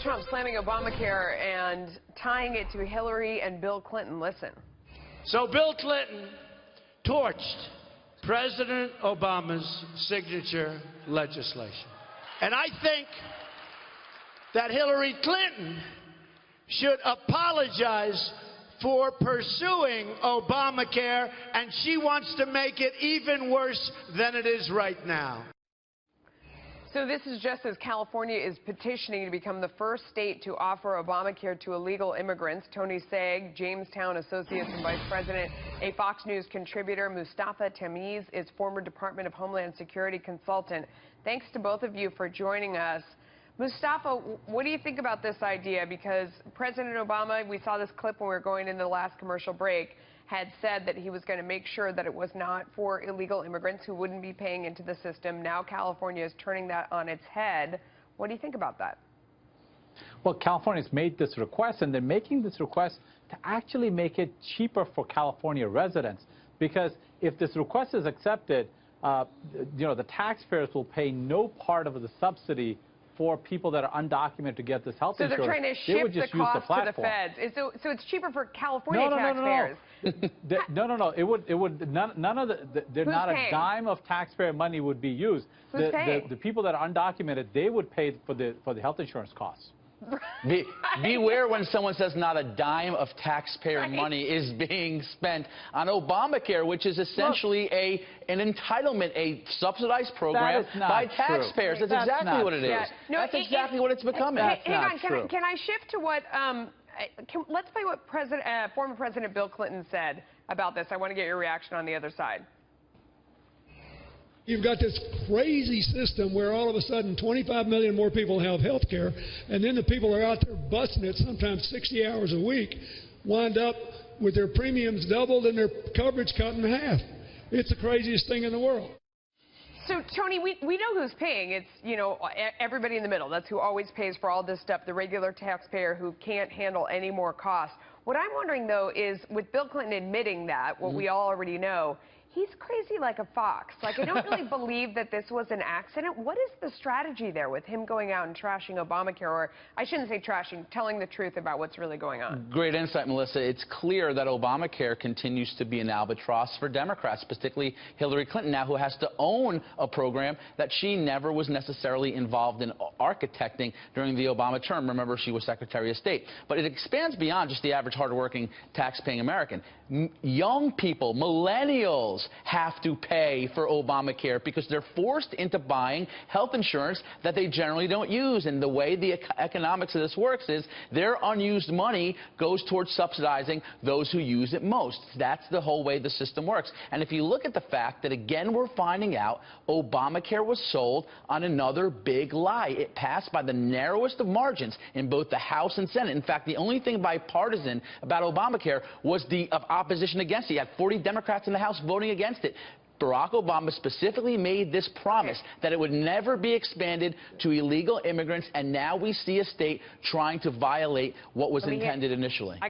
Trump slamming Obamacare and tying it to Hillary and Bill Clinton. Listen. So Bill Clinton torched President Obama's signature legislation. And I think that Hillary Clinton should apologize for pursuing Obamacare, and she wants to make it even worse than it is right now. So this is just as California is petitioning to become the first state to offer Obamacare to illegal immigrants. Tony Sayegh, Jamestown Associates and Vice President, a Fox News contributor. Mustafa, Tameez is former Department of Homeland Security consultant. Thanks to both of you for joining us. Mustafa, what do you think about this idea? Because President Obama, we saw this clip when we were going into the last commercial break, had said that he was going to make sure that it was not for illegal immigrants who wouldn't be paying into the system. Now California is turning that on its head. What do you think about that? Well, California's made this request, and they're making this request to actually make it cheaper for California residents. Because if this request is accepted, the taxpayers will pay no part of the subsidy for people that are undocumented to get this health insurance. So they're trying to shift the cost to the feds. So it's cheaper for California taxpayers. No. It would none of not a dime of taxpayer money would be used. Who's paying? The people that are undocumented, they would pay for the health insurance costs. Beware when someone says not a dime of taxpayer money is being spent on Obamacare, which is essentially an entitlement, a subsidized program by taxpayers. That's exactly what it is. No, that's exactly what it's becoming. Hang on, can I shift to what, let's play what former President Bill Clinton said about this. I want to get your reaction on the other side. You've got this crazy system where all of a sudden 25 million more people have health care, and then the people are out there busting it, sometimes 60 hours a week, wind up with their premiums doubled and their coverage cut in half. It's the craziest thing in the world. So, Tony, we know who's paying. It's, everybody in the middle. That's who always pays for all this stuff, the regular taxpayer who can't handle any more costs. What I'm wondering, though, is with Bill Clinton admitting that, what we all already know, he's crazy like a fox. Like, I don't really believe that this was an accident. What is the strategy there with him going out and trashing Obamacare? Or I shouldn't say trashing, telling the truth about what's really going on. Great insight, Melissa. It's clear that Obamacare continues to be an albatross for Democrats, particularly Hillary Clinton now, who has to own a program that she never was necessarily involved in architecting during the Obama term. Remember, she was Secretary of State. But it expands beyond just the average hardworking tax-paying American. Young people, millennials, have to pay for Obamacare because they're forced into buying health insurance that they generally don't use. And the way the economics of this works is their unused money goes towards subsidizing those who use it most. That's the whole way the system works. And if you look at the fact that, again, we're finding out Obamacare was sold on another big lie. It passed by the narrowest of margins in both the House and Senate. In fact, the only thing bipartisan about Obamacare was the opposition against it. You had 40 Democrats in the House voting against it. Barack Obama specifically made this promise that it would never be expanded to illegal immigrants, and now we see a state trying to violate what was intended initially.